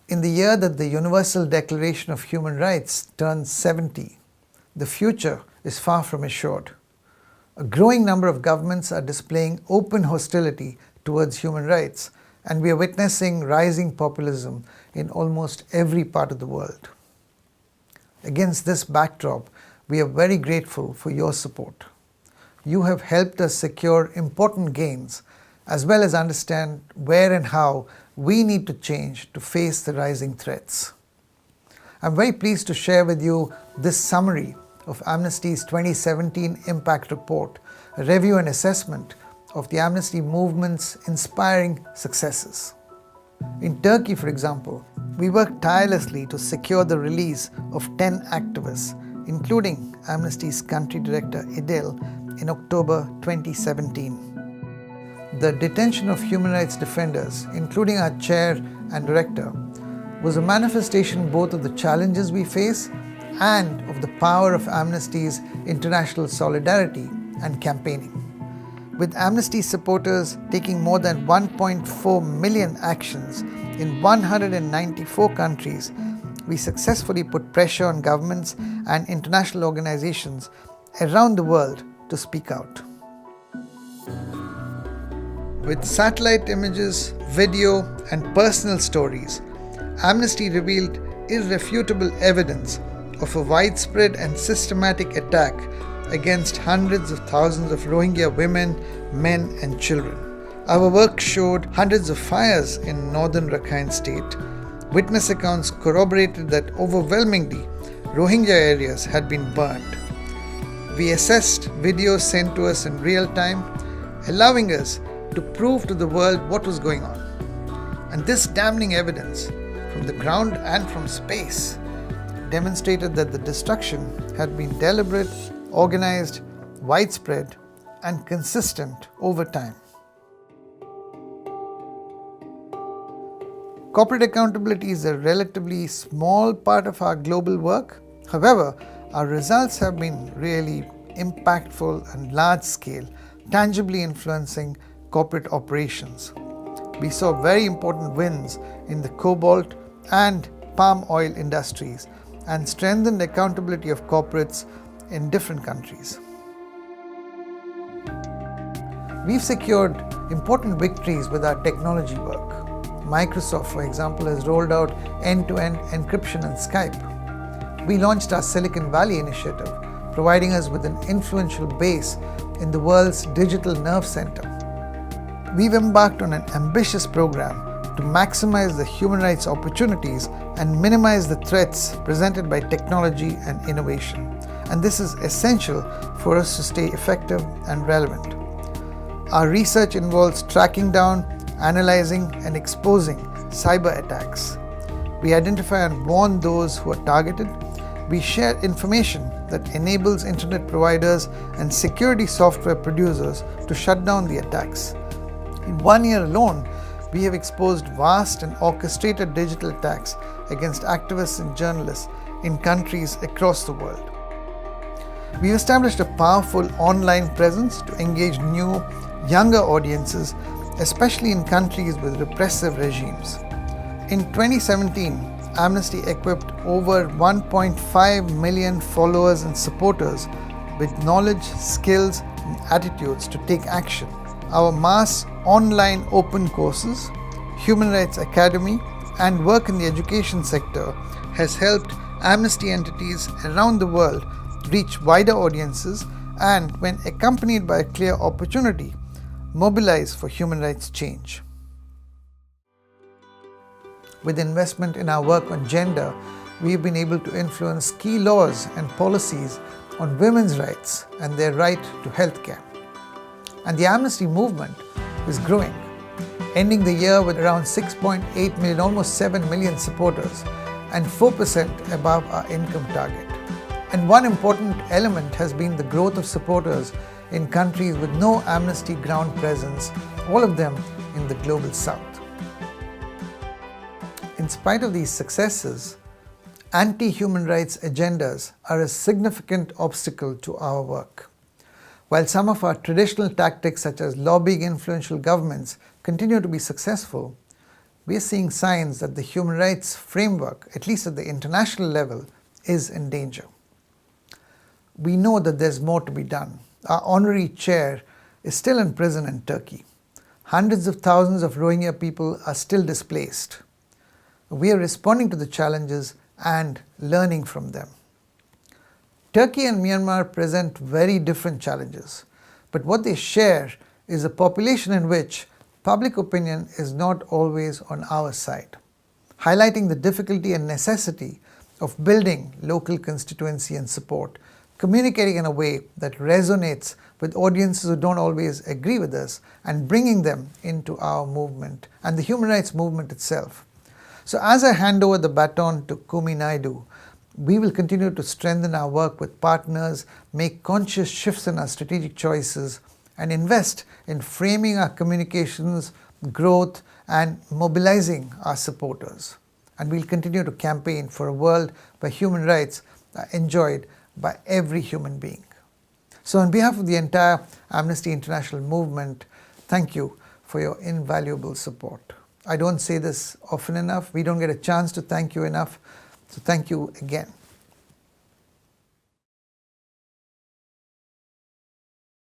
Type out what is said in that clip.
In the year that the Universal Declaration of Human Rights turns 70, the future is far from assured. A growing number of governments are displaying open hostility towards human rights, and we are witnessing rising populism in almost every part of the world. Against this backdrop, we are very grateful for your support. You have helped us secure important gains, as well as understand where and how we need to change to face the rising threats. I'm very pleased to share with you this summary of Amnesty's 2017 Impact Report, a review and assessment of the Amnesty movement's inspiring successes. In Turkey, for example, we worked tirelessly to secure the release of 10 activists, including Amnesty's country director Idil, in October 2017. The detention of human rights defenders, including our chair and director, was a manifestation both of the challenges we face and of the power of Amnesty's international solidarity and campaigning. With Amnesty supporters taking more than 1.4 million actions in 194 countries, we successfully put pressure on governments and international organizations around the world to speak out. With satellite images, video, and personal stories, Amnesty revealed irrefutable evidence of a widespread and systematic attack against hundreds of thousands of Rohingya women, men, and children. Our work showed hundreds of fires in northern Rakhine state. Witness accounts corroborated that overwhelmingly Rohingya areas had been burned. We assessed videos sent to us in real time, allowing us to prove to the world what was going on. And this damning evidence, from the ground and from space, demonstrated that the destruction had been deliberate, organized, widespread, and consistent over time. Corporate accountability is a relatively small part of our global work. However, our results have been really impactful and large-scale, tangibly influencing corporate operations. We saw very important wins in the cobalt and palm oil industries and strengthened accountability of corporates in different countries. We've secured important victories with our technology work. Microsoft, for example, has rolled out end-to-end encryption on Skype. We launched our Silicon Valley initiative, providing us with an influential base in the world's digital nerve center. We've embarked on an ambitious program to maximize the human rights opportunities and minimize the threats presented by technology and innovation. And this is essential for us to stay effective and relevant. Our research involves tracking down, analyzing, and exposing cyber attacks. We identify and warn those who are targeted. We share information that enables internet providers and security software producers to shut down the attacks. In 1 year alone, we have exposed vast and orchestrated digital attacks against activists and journalists in countries across the world. We've established a powerful online presence to engage new, younger audiences, especially in countries with repressive regimes. In 2017, Amnesty equipped over 1.5 million followers and supporters with knowledge, skills, and attitudes to take action. Our mass online open courses, Human Rights Academy, and work in the education sector has helped Amnesty entities around the world reach wider audiences and, when accompanied by a clear opportunity, mobilize for human rights change. With investment in our work on gender, we've been able to influence key laws and policies on women's rights and their right to healthcare. And the Amnesty movement is growing, ending the year with around 6.8 million, almost 7 million supporters, and 4% above our income target. And one important element has been the growth of supporters in countries with no Amnesty ground presence, all of them in the global south. In spite of these successes, anti-human rights agendas are a significant obstacle to our work. While some of our traditional tactics, such as lobbying influential governments, continue to be successful, we are seeing signs that the human rights framework, at least at the international level, is in danger. We know that there's more to be done. Our honorary chair is still in prison in Turkey. Hundreds of thousands of Rohingya people are still displaced. We are responding to the challenges and learning from them. Turkey and Myanmar present very different challenges, but what they share is a population in which public opinion is not always on our side, highlighting the difficulty and necessity of building local constituency and support, communicating in a way that resonates with audiences who don't always agree with us, and bringing them into our movement and the human rights movement itself. So as I hand over the baton to Kumi Naidu, we will continue to strengthen our work with partners, make conscious shifts in our strategic choices, and invest in framing our communications, growth, and mobilizing our supporters. And we'll continue to campaign for a world where human rights are enjoyed by every human being. So on behalf of the entire Amnesty International movement, thank you for your invaluable support. I don't say this often enough. We don't get a chance to thank you enough. So thank you again.